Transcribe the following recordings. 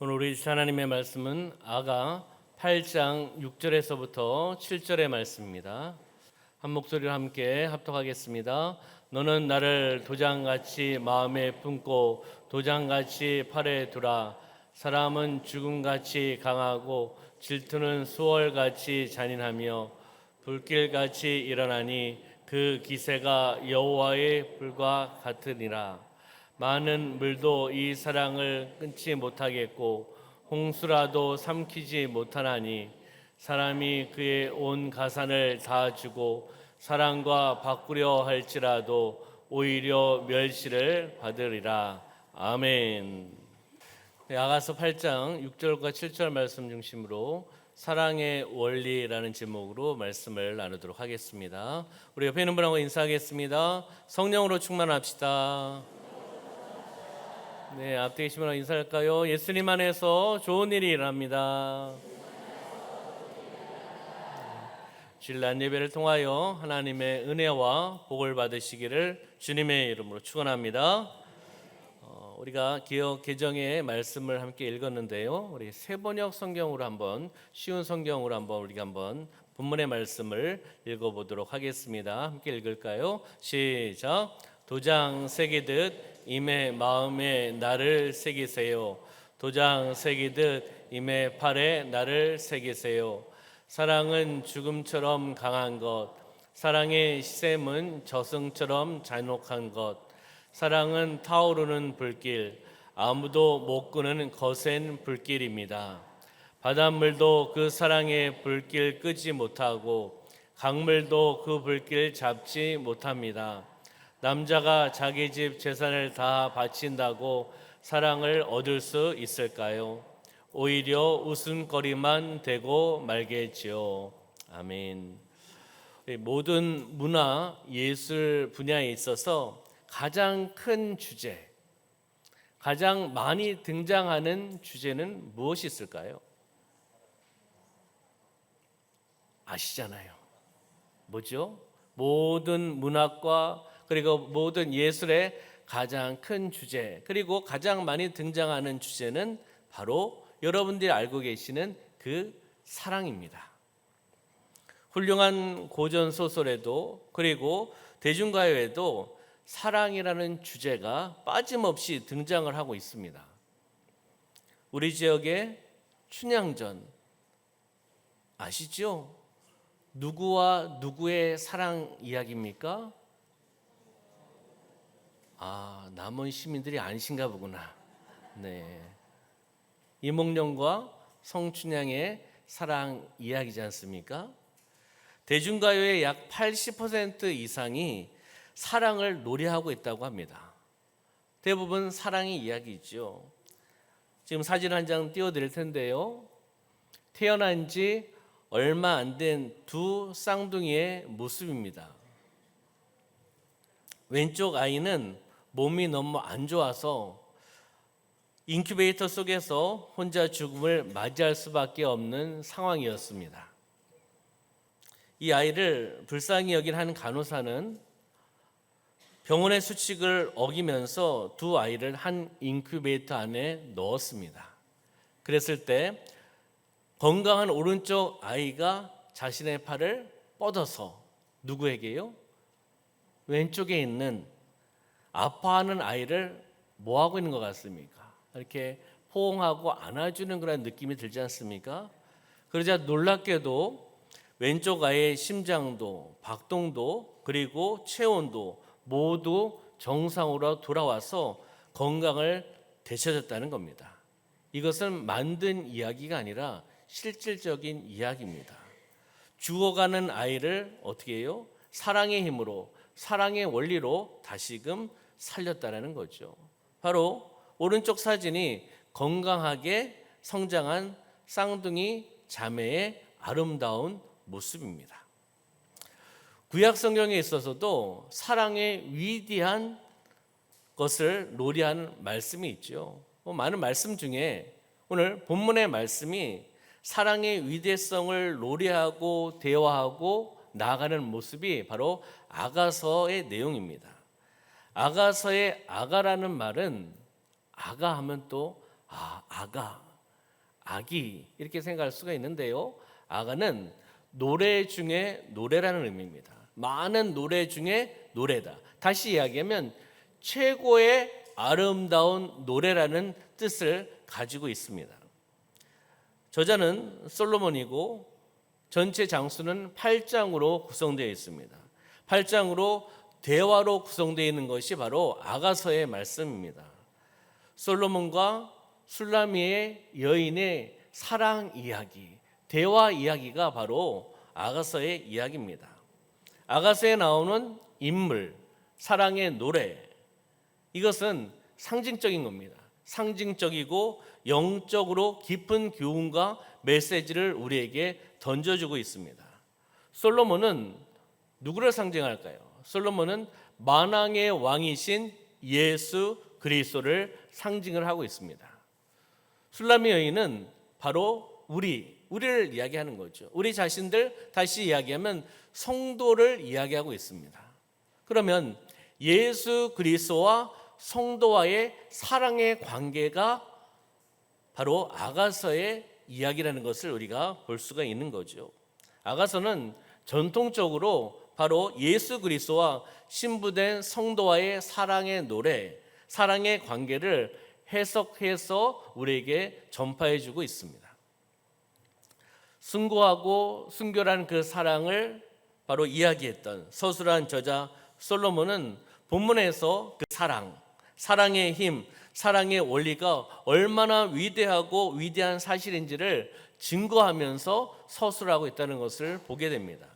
오늘 우리 하나님의 말씀은 아가 8장 6절에서부터 7절의 말씀입니다. 한 목소리로 함께 합독하겠습니다. 너는 나를 도장같이 마음에 품고 도장같이 팔에 두라. 사람은 죽음같이 강하고 질투는 수월같이 잔인하며 불길같이 일어나니 그 기세가 여호와의 불과 같으니라. 많은 물도 이 사랑을 끊지 못하겠고 홍수라도 삼키지 못하나니 사람이 그의 온 가산을 다 주고 사랑과 바꾸려 할지라도 오히려 멸시를 받으리라. 아멘. 아가서 8장 6절과 7절 말씀 중심으로 사랑의 원리라는 제목으로 말씀을 나누도록 하겠습니다. 우리 옆에 있는 분하고 인사하겠습니다. 성령으로 충만합시다. 네, 앞에 계신 분하고 인사할까요? 예수님 안에서 좋은 일이 일어납니다. 주일날 예배를 통하여 하나님의 은혜와 복을 받으시기를 주님의 이름으로 축원합니다. 우리가 기억 개정의 말씀을 함께 읽었는데요. 우리 세번역 성경으로 한번 쉬운 성경으로 우리가 본문의 말씀을 읽어보도록 하겠습니다. 함께 읽을까요? 시작. 도장 새기듯 임의 마음에 나를 새기세요. 도장 새기듯 임의 팔에 나를 새기세요. 사랑은 죽음처럼 강한 것, 사랑의 시샘은 저승처럼 잔혹한 것, 사랑은 타오르는 불길, 아무도 못 끄는 거센 불길입니다. 바닷물도 그 사랑의 불길 끄지 못하고 강물도 그 불길 잡지 못합니다. 남자가 자기 집 재산을 다 바친다고 사랑을 얻을 수 있을까요? 오히려 웃음거리만 되고 말겠지요. 아멘. 모든 문화, 예술 분야에 있어서 가장 큰 주제, 가장 많이 등장하는 주제는 무엇이 있을까요? 아시잖아요. 뭐죠? 모든 문학과 그리고 모든 예술의 가장 큰 주제, 그리고 가장 많이 등장하는 주제는 바로 여러분들이 알고 계시는 그 사랑입니다. 훌륭한 고전 소설에도 그리고 대중가요에도 사랑이라는 주제가 빠짐없이 등장을 하고 있습니다. 우리 지역의 춘향전 아시죠? 누구와 누구의 사랑 이야기입니까? 남원 시민들이 아니신가 보구나. 네, 이몽룡과 성춘향의 사랑 이야기지 않습니까? 대중가요의 약 80% 이상이 사랑을 노래하고 있다고 합니다. 대부분 사랑의 이야기죠. 지금 사진 한 장 띄워드릴 텐데요. 태어난 지 얼마 안 된 두 쌍둥이의 모습입니다. 왼쪽 아이는 몸이 너무 안 좋아서 인큐베이터 속에서 혼자 죽음을 맞이할 수밖에 없는 상황이었습니다. 이 아이를 불쌍히 여긴 한 간호사는 병원의 수칙을 어기면서 두 아이를 한 인큐베이터 안에 넣었습니다. 그랬을 때 건강한 오른쪽 아이가 자신의 팔을 뻗어서 누구에게요? 왼쪽에 있는 아파하는 아이를 뭐 하고 있는 것 같습니까? 이렇게 포옹하고 안아주는 그런 느낌이 들지 않습니까? 그러자 놀랍게도 왼쪽 아이의 심장도 박동도 그리고 체온도 모두 정상으로 돌아와서 건강을 되찾았다는 겁니다. 이것은 만든 이야기가 아니라 실질적인 이야기입니다. 죽어가는 아이를 어떻게 해요? 사랑의 힘으로, 사랑의 원리로 다시금 살렸다는 거죠. 바로 오른쪽 사진이 건강하게 성장한 쌍둥이 자매의 아름다운 모습입니다. 구약 성경에 있어서도 사랑의 위대한 것을 노래하는 말씀이 있죠. 많은 말씀 중에 오늘 본문의 말씀이 사랑의 위대성을 노래하고 대화하고 나아가는 모습이 바로 아가서의 내용입니다. 아가서의 아가라는 말은 아가 하면 또 아가 아기 이렇게 생각할 수가 있는데요. 아가는 노래 중에 노래라는 의미입니다. 많은 노래 중에 노래다. 다시 이야기하면 최고의 아름다운 노래라는 뜻을 가지고 있습니다. 저자는 솔로몬이고 전체 장수는 8장으로 구성되어 있습니다. 8장으로 대화로 구성되어 있는 것이 바로 아가서의 말씀입니다. 솔로몬과 술라미의 여인의 사랑 이야기, 대화 이야기가 바로 아가서의 이야기입니다. 아가서에 나오는 인물, 사랑의 노래, 이것은 상징적인 겁니다. 상징적이고 영적으로 깊은 교훈과 메시지를 우리에게 던져주고 있습니다. 솔로몬은 누구를 상징할까요? 솔로몬은 만왕의 왕이신 예수 그리스도를 상징을 하고 있습니다. 술라미 여인은 바로 우리를 이야기하는 거죠. 우리 자신들, 다시 이야기하면 성도를 이야기하고 있습니다. 그러면 예수 그리스도와 성도와의 사랑의 관계가 바로 아가서의 이야기라는 것을 우리가 볼 수가 있는 거죠. 아가서는 전통적으로 바로 예수 그리스도와 신부된 성도와의 사랑의 노래, 사랑의 관계를 해석해서 우리에게 전파해 주고 있습니다. 순고하고 순결한 그 사랑을 바로 이야기했던 서술한 저자 솔로몬은 본문에서 그 사랑의 힘, 사랑의 원리가 얼마나 위대하고 위대한 사실인지를 증거하면서 서술하고 있다는 것을 보게 됩니다.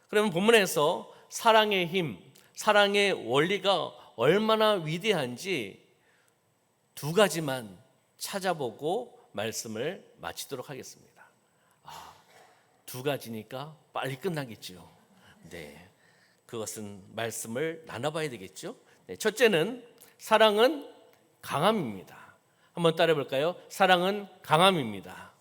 그러면 본문에서 사랑의 힘, 사랑의 원리가 얼마나 위대한지 두 가지만 찾아보고 말씀을 마치도록 하겠습니다. 두 가지니까 빨리 끝나겠죠. 네, 그것은 말씀을 나눠봐야 되겠죠. 네, 첫째는 사랑은 강함입니다. 한번 따라해 볼까요? 사랑은 강함입니다.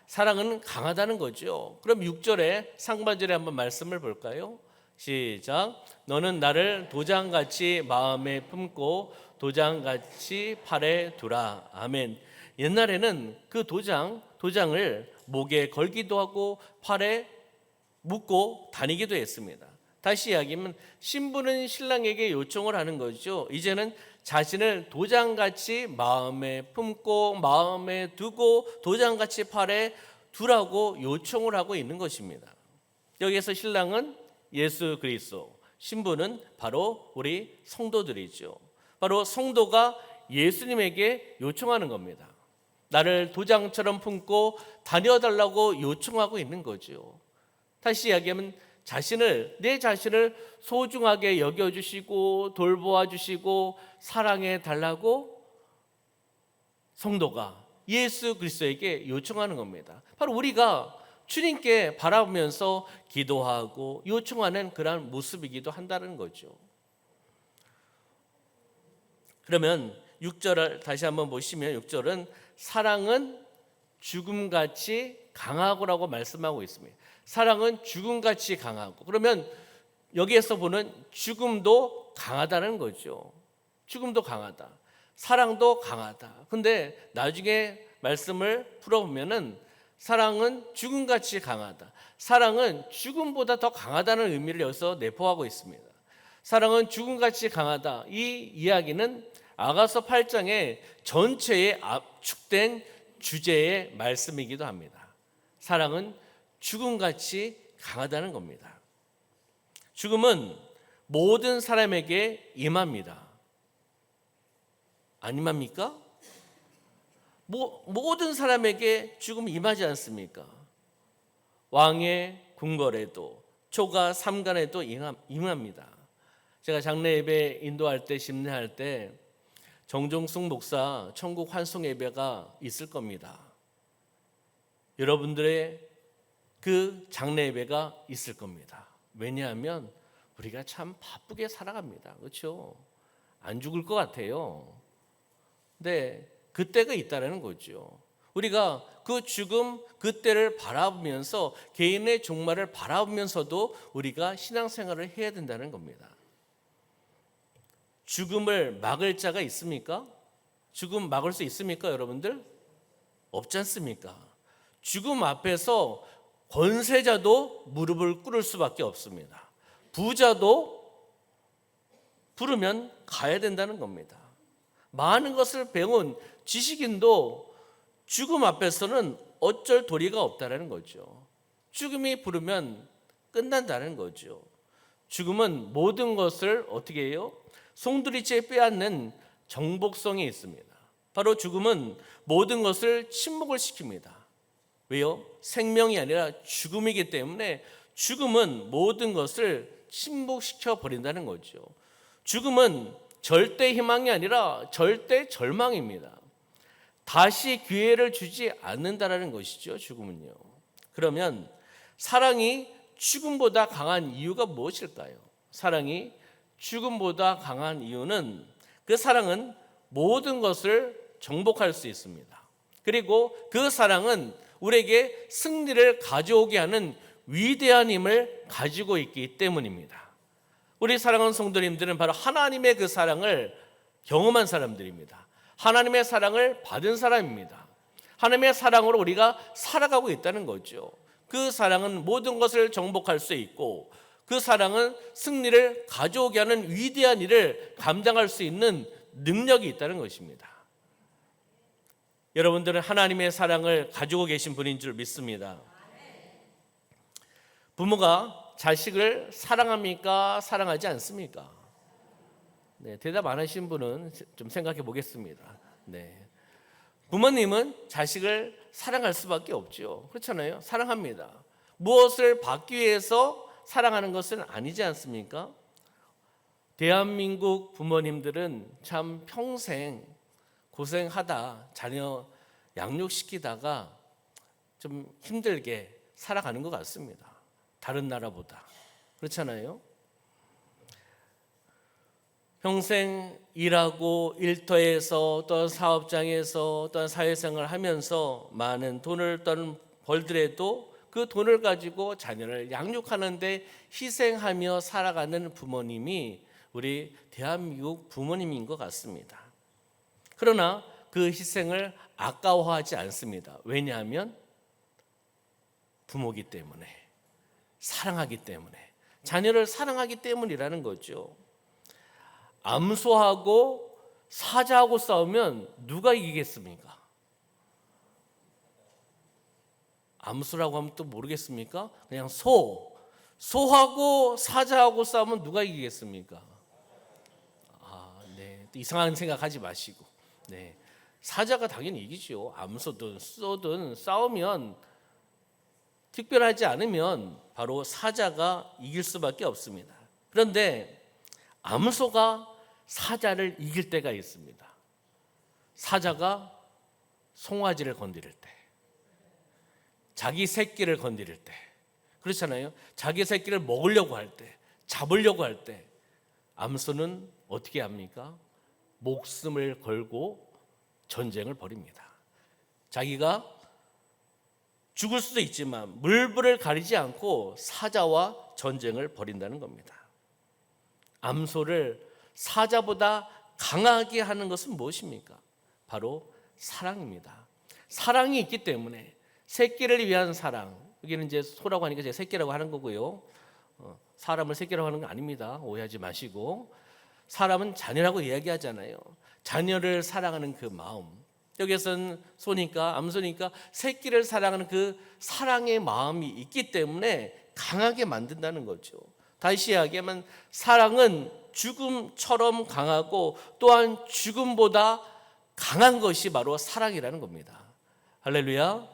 사랑은 강하다는 거죠. 그럼 6절에 상반절에 한번 말씀을 볼까요? 시작. 너는 나를 도장같이 마음에 품고 도장같이 팔에 두라. 아멘. 옛날에는 그 도장을 목에 걸기도 하고 팔에 묶고 다니기도 했습니다. 다시 이야기하면 신부는 신랑에게 요청을 하는 거죠. 이제는 자신을 도장같이 마음에 품고 마음에 두고 도장같이 팔에 두라고 요청을 하고 있는 것입니다. 여기에서 신랑은 예수 그리스도, 신부는 바로 우리 성도들이죠. 바로 성도가 예수님에게 요청하는 겁니다. 나를 도장처럼 품고 다녀달라고 요청하고 있는 거죠. 다시 이야기하면 내 자신을 소중하게 여겨주시고 돌보아주시고 사랑해 달라고 성도가 예수 그리스도에게 요청하는 겁니다. 바로 우리가 주님께 바라보면서 기도하고 요청하는 그러한 모습이기도 한다는 거죠. 그러면 6절을 다시 한번 보시면 6절은 사랑은 죽음같이 강하고라고 말씀하고 있습니다. 사랑은 죽음같이 강하고, 그러면 여기에서 보는 죽음도 강하다는 거죠. 죽음도 강하다, 사랑도 강하다. 근데 나중에 말씀을 풀어보면은 사랑은 죽음같이 강하다, 사랑은 죽음보다 더 강하다는 의미를 여기서 내포하고 있습니다. 사랑은 죽음같이 강하다, 이 이야기는 아가서 8장의 전체에 압축된 주제의 말씀이기도 합니다. 사랑은 죽음같이 강하다는 겁니다. 죽음은 모든 사람에게 임합니다. 안 임합니까? 모든 사람에게 죽음이 임하지 않습니까? 왕의 궁궐에도 초가 삼간에도 임합니다. 제가 장례 예배 인도할 때, 심례할 때 정종숙 목사 천국 환송 예배가 있을 겁니다. 여러분들의 그 장례 예배가 있을 겁니다. 왜냐하면 우리가 참 바쁘게 살아갑니다. 그렇죠? 안 죽을 것 같아요. 근데 그때가 있다는 거죠. 우리가 그 죽음, 그때를 바라보면서 개인의 종말을 바라보면서도 우리가 신앙생활을 해야 된다는 겁니다. 죽음을 막을 자가 있습니까? 죽음 막을 수 있습니까, 여러분들? 없지 않습니까? 죽음 앞에서 권세자도 무릎을 꿇을 수밖에 없습니다. 부자도 부르면 가야 된다는 겁니다. 많은 것을 배운 지식인도 죽음 앞에서는 어쩔 도리가 없다는 거죠. 죽음이 부르면 끝난다는 거죠. 죽음은 모든 것을 어떻게 해요? 송두리째 빼앗는 정복성이 있습니다. 바로 죽음은 모든 것을 침묵을 시킵니다. 왜요? 생명이 아니라 죽음이기 때문에 죽음은 모든 것을 침묵시켜 버린다는 거죠. 죽음은 절대 희망이 아니라 절대 절망입니다. 다시 기회를 주지 않는다라는 것이죠. 죽음은요. 그러면 사랑이 죽음보다 강한 이유가 무엇일까요? 사랑이 죽음보다 강한 이유는 그 사랑은 모든 것을 정복할 수 있습니다. 그리고 그 사랑은 우리에게 승리를 가져오게 하는 위대한 힘을 가지고 있기 때문입니다. 우리 사랑하는 성도님들은 바로 하나님의 그 사랑을 경험한 사람들입니다. 하나님의 사랑을 받은 사람입니다. 하나님의 사랑으로 우리가 살아가고 있다는 거죠. 그 사랑은 모든 것을 정복할 수 있고 그 사랑은 승리를 가져오게 하는 위대한 일을 감당할 수 있는 능력이 있다는 것입니다. 여러분들은 하나님의 사랑을 가지고 계신 분인 줄 믿습니다. 부모가 자식을 사랑합니까? 사랑하지 않습니까? 네, 대답 안 하신 분은 좀 생각해 보겠습니다. 네. 부모님은 자식을 사랑할 수밖에 없죠. 그렇잖아요. 사랑합니다. 무엇을 받기 위해서 사랑하는 것은 아니지 않습니까? 대한민국 부모님들은 참 평생 고생하다 자녀 양육시키다가 좀 힘들게 살아가는 것 같습니다. 다른 나라보다. 그렇잖아요. 평생 일하고 일터에서 또는 사업장에서 또는 사회생활을 하면서 많은 돈을 벌더라도 그 돈을 가지고 자녀를 양육하는 데 희생하며 살아가는 부모님이 우리 대한민국 부모님인 것 같습니다. 그러나 그 희생을 아까워하지 않습니다. 왜냐하면 부모기 때문에, 사랑하기 때문에, 자녀를 사랑하기 때문이라는 거죠. 암소하고 사자하고 싸우면 누가 이기겠습니까? 암소라고 하면 또 모르겠습니까? 그냥 소하고 사자하고 싸우면 누가 이기겠습니까? 네, 이상한 생각하지 마시고, 네, 사자가 당연히 이기죠. 암소든 소든 싸우면 특별하지 않으면 바로 사자가 이길 수밖에 없습니다. 그런데 암소가 사자를 이길 때가 있습니다. 사자가 송아지를 건드릴 때, 자기 새끼를 건드릴 때, 그렇잖아요. 자기 새끼를 먹으려고 할 때, 잡으려고 할 때 암소는 어떻게 합니까? 목숨을 걸고 전쟁을 벌입니다. 자기가 죽을 수도 있지만 물불을 가리지 않고 사자와 전쟁을 벌인다는 겁니다. 암소를 사자보다 강하게 하는 것은 무엇입니까? 바로 사랑입니다. 사랑이 있기 때문에 새끼를 위한 사랑, 여기는 이제 소라고 하니까 제가 새끼라고 하는 거고요. 사람을 새끼라고 하는 거 아닙니다. 오해하지 마시고. 사람은 자녀라고 이야기하잖아요. 자녀를 사랑하는 그 마음, 여기서는 소니까 암소니까 새끼를 사랑하는 그 사랑의 마음이 있기 때문에 강하게 만든다는 거죠. 다시 이야기하면 사랑은 죽음처럼 강하고 또한 죽음보다 강한 것이 바로 사랑이라는 겁니다. 할렐루야.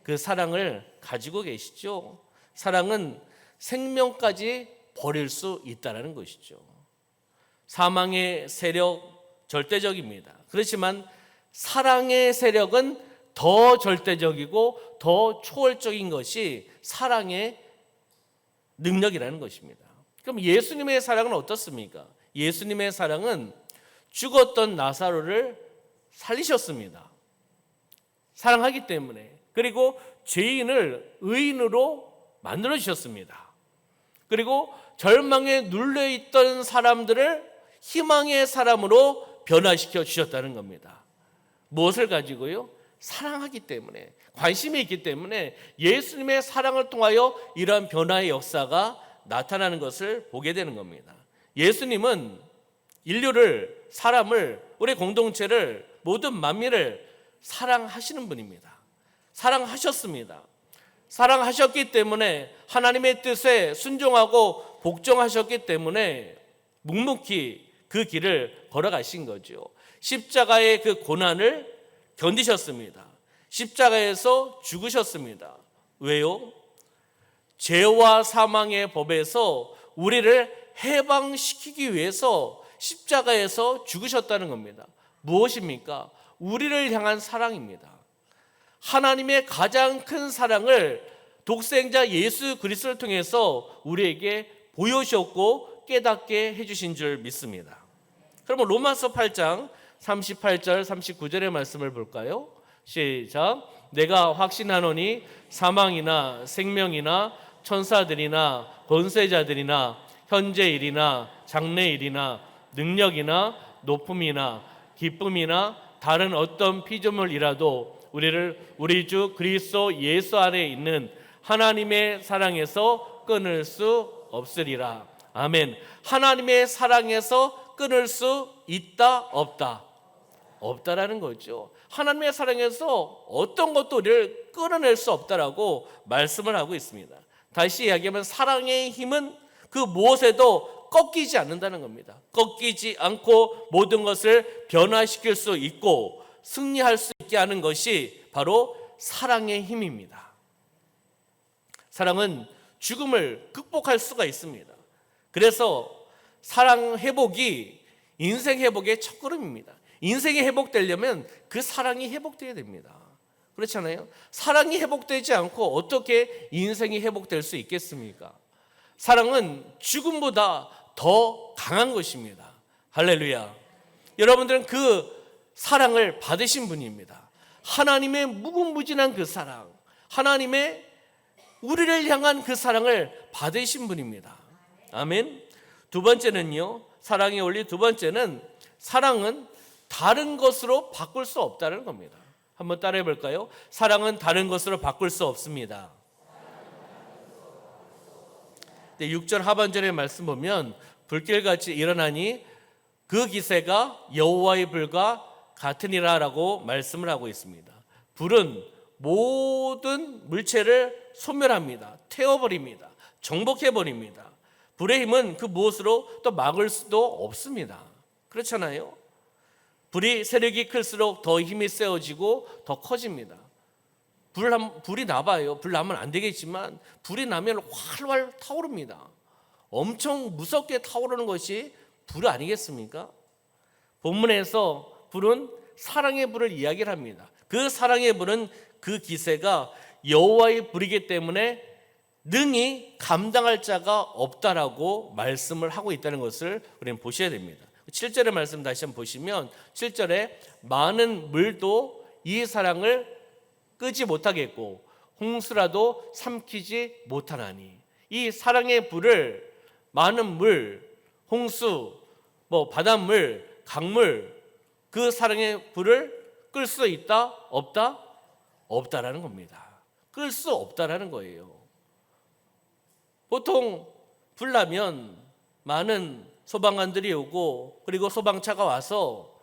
그 사랑을 가지고 계시죠. 사랑은 생명까지 버릴 수 있다는 것이죠. 사망의 세력 절대적입니다. 그렇지만 사랑의 세력은 더 절대적이고 더 초월적인 것이 사랑의 능력이라는 것입니다. 그럼 예수님의 사랑은 어떻습니까? 예수님의 사랑은 죽었던 나사로를 살리셨습니다. 사랑하기 때문에. 그리고 죄인을 의인으로 만들어 주셨습니다. 그리고 절망에 눌려있던 사람들을 희망의 사람으로 변화시켜 주셨다는 겁니다. 무엇을 가지고요? 사랑하기 때문에, 관심이 있기 때문에 예수님의 사랑을 통하여 이러한 변화의 역사가 나타나는 것을 보게 되는 겁니다. 예수님은 인류를, 사람을, 우리 공동체를, 모든 만민을 사랑하시는 분입니다. 사랑하셨습니다. 사랑하셨기 때문에 하나님의 뜻에 순종하고 복종하셨기 때문에 묵묵히 그 길을 걸어가신 거죠. 십자가의 그 고난을 견디셨습니다. 십자가에서 죽으셨습니다. 왜요? 죄와 사망의 법에서 우리를 해방시키기 위해서 십자가에서 죽으셨다는 겁니다. 무엇입니까? 우리를 향한 사랑입니다. 하나님의 가장 큰 사랑을 독생자 예수 그리스도를 통해서 우리에게 보여주셨고 깨닫게 해주신 줄 믿습니다. 그러면 로마서 8장 38절 39절의 말씀을 볼까요? 시작. 내가 확신하노니 사망이나 생명이나 천사들이나 권세자들이나 현재일이나 장래일이나 능력이나 높음이나 기쁨이나 다른 어떤 피조물이라도 우리 주 그리스도 예수 안에 있는 하나님의 사랑에서 끊을 수 없으리라. 아멘. 하나님의 사랑에서 끊을 수 있다, 없다? 없다라는 거죠. 하나님의 사랑에서 어떤 것도 우리를 끊어낼 수 없다라고 말씀을 하고 있습니다. 다시 이야기하면 사랑의 힘은 그 무엇에도 꺾이지 않는다는 겁니다. 꺾이지 않고 모든 것을 변화시킬 수 있고 승리할 수 있게 하는 것이 바로 사랑의 힘입니다. 사랑은 죽음을 극복할 수가 있습니다. 그래서 사랑 회복이 인생 회복의 첫걸음입니다. 인생이 회복되려면 그 사랑이 회복되어야 됩니다. 그렇잖아요. 사랑이 회복되지 않고 어떻게 인생이 회복될 수 있겠습니까? 사랑은 죽음보다 더 강한 것입니다. 할렐루야. 여러분들은 그 사랑을 받으신 분입니다. 하나님의 무궁무진한 그 사랑, 하나님의 우리를 향한 그 사랑을 받으신 분입니다. 아멘. 두 번째는요, 사랑의 원리 두 번째는 사랑은 다른 것으로 바꿀 수 없다는 겁니다. 한번 따라해 볼까요? 사랑은 다른 것으로 바꿀 수 없습니다. 6절 하반절의 말씀 보면 불길같이 일어나니 그 기세가 여호와의 불과 같으니라라고 말씀을 하고 있습니다. 불은 모든 물체를 소멸합니다. 태워버립니다. 정복해버립니다. 불의 힘은 그 무엇으로 또 막을 수도 없습니다. 그렇잖아요. 불이 세력이 클수록 더 힘이 세워지고 더 커집니다. 불이 나봐요. 불 나면 안 되겠지만 불이 나면 활활 타오릅니다. 엄청 무섭게 타오르는 것이 불 아니겠습니까? 본문에서 불은 사랑의 불을 이야기를 합니다. 그 사랑의 불은 그 기세가 여호와의 불이기 때문에 능히 감당할 자가 없다라고 말씀을 하고 있다는 것을 우리는 보셔야 됩니다. 7절의 말씀 다시 한번 보시면 7절에 많은 물도 이 사랑을 끄지 못하겠고 홍수라도 삼키지 못하나니, 이 사랑의 불을 많은 물, 홍수, 바닷물, 강물, 그 사랑의 불을 끌 수 있다? 없다? 없다라는 겁니다. 끌 수 없다라는 거예요. 보통 불 나면 많은 소방관들이 오고 그리고 소방차가 와서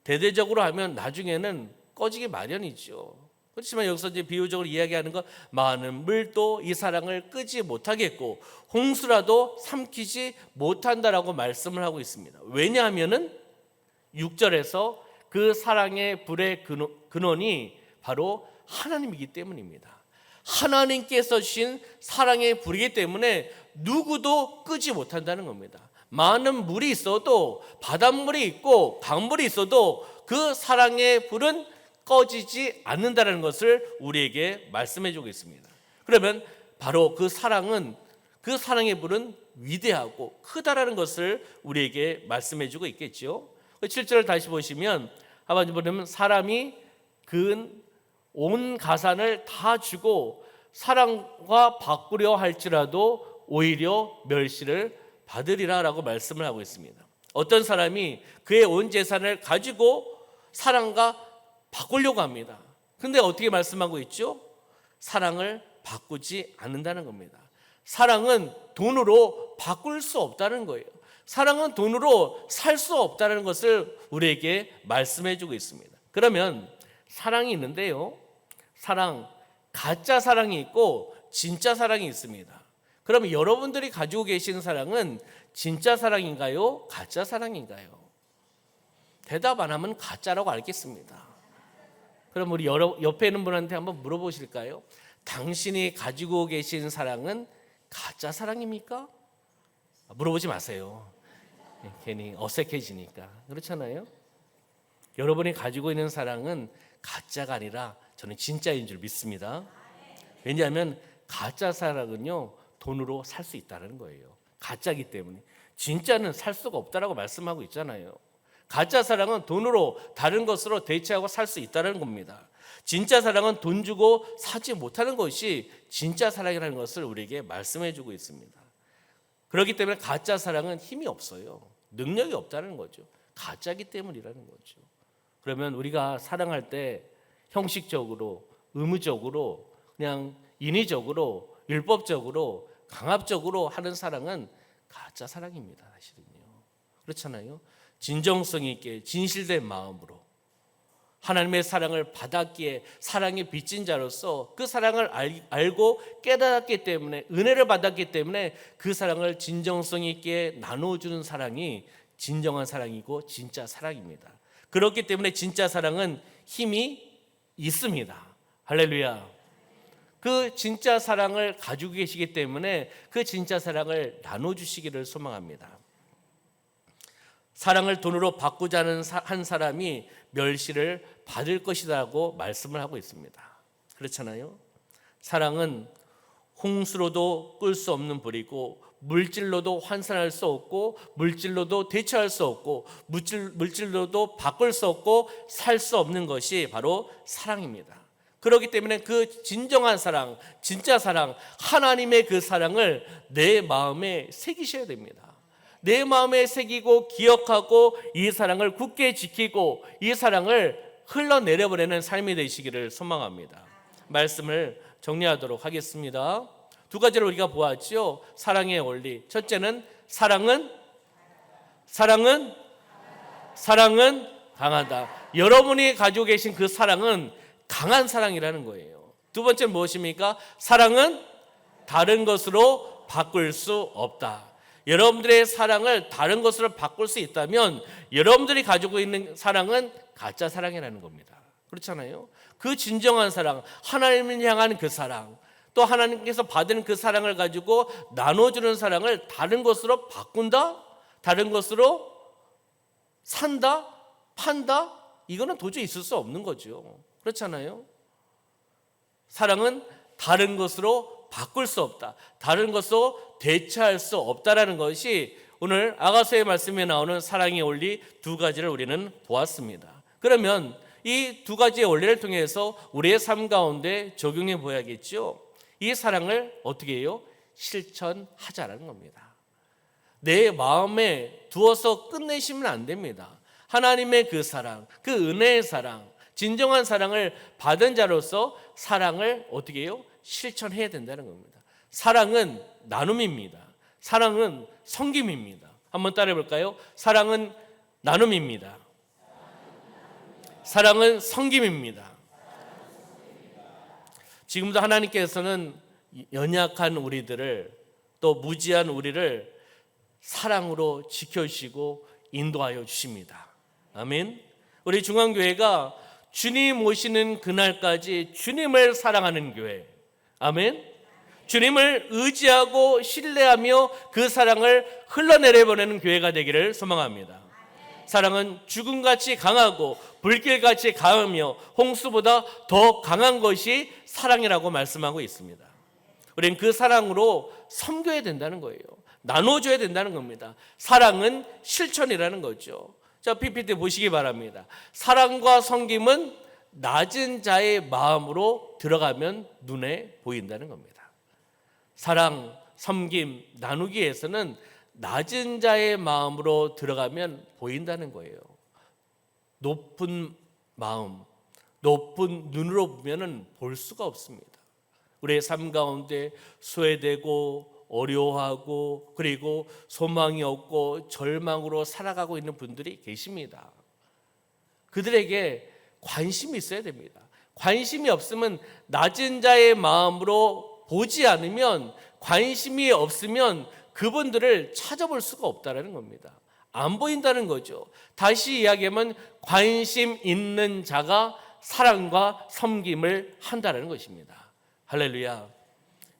대대적으로 하면 나중에는 꺼지기 마련이죠. 그렇지만 여기서 이제 비유적으로 이야기하는 건 많은 물도 이 사랑을 끄지 못하겠고 홍수라도 삼키지 못한다라고 말씀을 하고 있습니다. 왜냐하면은 6절에서 그 사랑의 불의 근원이 바로 하나님이기 때문입니다. 하나님께서 주신 사랑의 불이기 때문에 누구도 끄지 못한다는 겁니다. 많은 물이 있어도, 바닷물이 있고 강물이 있어도 그 사랑의 불은 꺼지지 않는다는 것을 우리에게 말씀해 주고 있습니다. 그러면 바로 그 사랑은, 그 사랑의 불은 위대하고 크다라는 것을 우리에게 말씀해 주고 있겠죠. 7절을 다시 보시면 하반절 보면 사람이 그은 온 가산을 다 주고 사랑과 바꾸려 할지라도 오히려 멸시를 받으리라라고 말씀을 하고 있습니다. 어떤 사람이 그의 온 재산을 가지고 사랑과 바꾸려고 합니다. 근데 어떻게 말씀하고 있죠? 사랑을 바꾸지 않는다는 겁니다. 사랑은 돈으로 바꿀 수 없다는 거예요. 사랑은 돈으로 살 수 없다는 것을 우리에게 말씀해 주고 있습니다. 그러면 사랑이 있는데요, 가짜 사랑이 있고 진짜 사랑이 있습니다. 그럼 여러분들이 가지고 계신 사랑은 진짜 사랑인가요? 가짜 사랑인가요? 대답 안 하면 가짜라고 알겠습니다. 그럼 우리 옆에 있는 분한테 한번 물어보실까요? 당신이 가지고 계신 사랑은 가짜 사랑입니까? 물어보지 마세요. 괜히 어색해지니까. 그렇잖아요? 여러분이 가지고 있는 사랑은 가짜가 아니라 저는 진짜인 줄 믿습니다. 왜냐하면 가짜 사랑은요, 돈으로 살 수 있다는 거예요. 가짜기 때문에. 진짜는 살 수가 없다라고 말씀하고 있잖아요. 가짜 사랑은 돈으로 다른 것으로 대체하고 살 수 있다는 겁니다. 진짜 사랑은 돈 주고 사지 못하는 것이 진짜 사랑이라는 것을 우리에게 말씀해 주고 있습니다. 그렇기 때문에 가짜 사랑은 힘이 없어요. 능력이 없다는 거죠. 가짜기 때문이라는 거죠. 그러면 우리가 사랑할 때 형식적으로, 의무적으로, 그냥 인위적으로, 율법적으로, 강압적으로 하는 사랑은 가짜 사랑입니다. 사실은요. 그렇잖아요. 진정성 있게 진실된 마음으로 하나님의 사랑을 받았기에 사랑의 빚진 자로서 그 사랑을 알고 깨달았기 때문에, 은혜를 받았기 때문에 그 사랑을 진정성 있게 나눠주는 사랑이 진정한 사랑이고 진짜 사랑입니다. 그렇기 때문에 진짜 사랑은 힘이 있습니다. 할렐루야. 그 진짜 사랑을 가지고 계시기 때문에 그 진짜 사랑을 나눠주시기를 소망합니다. 사랑을 돈으로 바꾸자는 한 사람이 멸시를 받을 것이라고 말씀을 하고 있습니다. 그렇잖아요. 사랑은 홍수로도 끌 수 없는 불이고, 물질로도 환산할 수 없고, 물질로도 대처할 수 없고, 물질로도 바꿀 수 없고 살 수 없는 것이 바로 사랑입니다. 그렇기 때문에 그 진정한 사랑, 진짜 사랑, 하나님의 그 사랑을 내 마음에 새기셔야 됩니다. 내 마음에 새기고 기억하고 이 사랑을 굳게 지키고 이 사랑을 흘러내려보내는 삶이 되시기를 소망합니다. 말씀을 정리하도록 하겠습니다. 두 가지를 우리가 보았죠. 사랑의 원리. 첫째는 사랑은 강하다. 여러분이 가지고 계신 그 사랑은 강한 사랑이라는 거예요. 두 번째는 무엇입니까? 사랑은 다른 것으로 바꿀 수 없다. 여러분들의 사랑을 다른 것으로 바꿀 수 있다면 여러분들이 가지고 있는 사랑은 가짜 사랑이라는 겁니다. 그렇잖아요. 그 진정한 사랑, 하나님을 향한 그 사랑, 또 하나님께서 받은 그 사랑을 가지고 나눠주는 사랑을 다른 것으로 바꾼다? 다른 것으로 산다? 판다? 이거는 도저히 있을 수 없는 거죠. 그렇잖아요. 사랑은 다른 것으로 바꿀 수 없다. 다른 것으로 대체할 수 없다라는 것이 오늘 아가서의 말씀에 나오는 사랑의 원리 두 가지를 우리는 보았습니다. 그러면 이 두 가지의 원리를 통해서 우리의 삶 가운데 적용해 보야겠죠. 이 사랑을 어떻게 해요? 실천하자라는 겁니다. 내 마음에 두어서 끝내시면 안 됩니다. 하나님의 그 사랑, 그 은혜의 사랑, 진정한 사랑을 받은 자로서 사랑을 어떻게 해요? 실천해야 된다는 겁니다. 사랑은 나눔입니다. 사랑은 섬김입니다. 한번 따라해 볼까요? 사랑은 나눔입니다. 사랑은 섬김입니다. 지금도 하나님께서는 연약한 우리들을, 또 무지한 우리를 사랑으로 지켜주시고 인도하여 주십니다. 아멘. 우리 중앙교회가 주님 오시는 그날까지 주님을 사랑하는 교회. 아멘. 주님을 의지하고 신뢰하며 그 사랑을 흘러내려보내는 교회가 되기를 소망합니다. 사랑은 죽음같이 강하고 불길같이 강하며 홍수보다 더 강한 것이 사랑이라고 말씀하고 있습니다. 우리는 그 사랑으로 섬겨야 된다는 거예요. 나눠줘야 된다는 겁니다. 사랑은 실천이라는 거죠. 자, PPT 보시기 바랍니다. 사랑과 섬김은 낮은 자의 마음으로 들어가면 눈에 보인다는 겁니다. 사랑, 섬김, 나누기에서는 낮은 자의 마음으로 들어가면 보인다는 거예요. 높은 마음, 높은 눈으로 보면은 볼 수가 없습니다. 우리의 삶 가운데 소외되고 어려워하고 그리고 소망이 없고 절망으로 살아가고 있는 분들이 계십니다. 그들에게 관심이 있어야 됩니다. 관심이 없으면 낮은 자의 마음으로 보지 않으면, 관심이 없으면 그분들을 찾아볼 수가 없다는 겁니다. 안 보인다는 거죠. 다시 이야기하면 관심 있는 자가 사랑과 섬김을 한다는 것입니다. 할렐루야.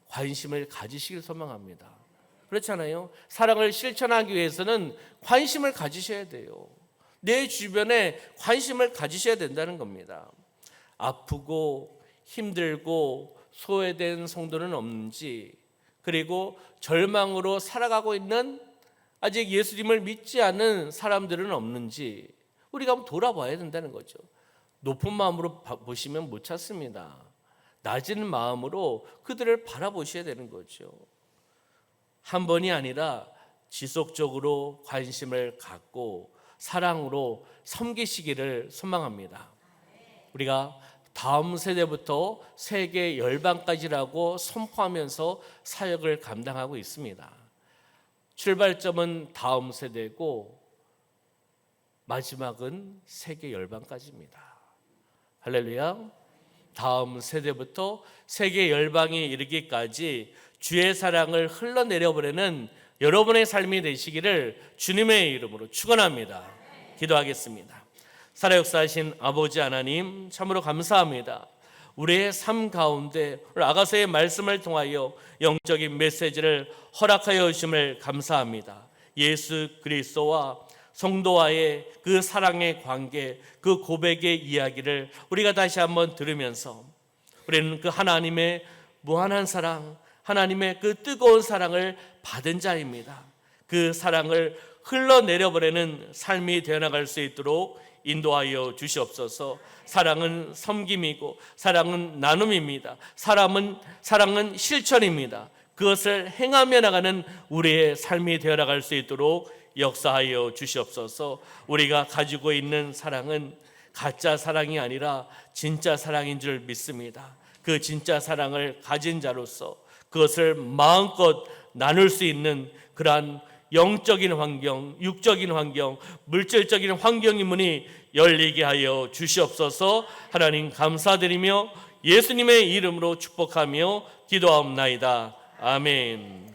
관심을 가지시길 소망합니다. 그렇잖아요. 사랑을 실천하기 위해서는 관심을 가지셔야 돼요. 내 주변에 관심을 가지셔야 된다는 겁니다. 아프고 힘들고 소외된 성도는 없는지, 그리고 절망으로 살아가고 있는 아직 예수님을 믿지 않는 사람들은 없는지 우리가 한번 돌아봐야 된다는 거죠. 높은 마음으로 보시면 못 찾습니다. 낮은 마음으로 그들을 바라보셔야 되는 거죠. 한 번이 아니라 지속적으로 관심을 갖고 사랑으로 섬기시기를 소망합니다. 우리가 다음 세대부터 세계 열방까지라고 선포하면서 사역을 감당하고 있습니다. 출발점은 다음 세대고 마지막은 세계 열방까지입니다. 할렐루야. 다음 세대부터 세계 열방에 이르기까지 주의 사랑을 흘러내려보내는 여러분의 삶이 되시기를 주님의 이름으로 축원합니다. 기도하겠습니다. 살아역사하신 아버지 하나님, 참으로 감사합니다. 우리의 삶 가운데 아가서의 말씀을 통하여 영적인 메시지를 허락하여 주심을 감사합니다. 예수 그리스도와 성도와의 그 사랑의 관계, 그 고백의 이야기를 우리가 다시 한번 들으면서 우리는 그 하나님의 무한한 사랑, 하나님의 그 뜨거운 사랑을 받은 자입니다. 그 사랑을 흘러내려보내는 삶이 되어나갈 수 있도록 인도하여 주시옵소서. 사랑은 섬김이고 사랑은 나눔입니다. 사랑은 실천입니다. 그것을 행하며 나가는 우리의 삶이 되어나갈 수 있도록 역사하여 주시옵소서. 우리가 가지고 있는 사랑은 가짜 사랑이 아니라 진짜 사랑인 줄 믿습니다. 그 진짜 사랑을 가진 자로서 그것을 마음껏 나눌 수 있는 그러한 영적인 환경, 육적인 환경, 물질적인 환경의 문이 열리게 하여 주시옵소서. 하나님 감사드리며 예수님의 이름으로 축복하며 기도하옵나이다. 아멘.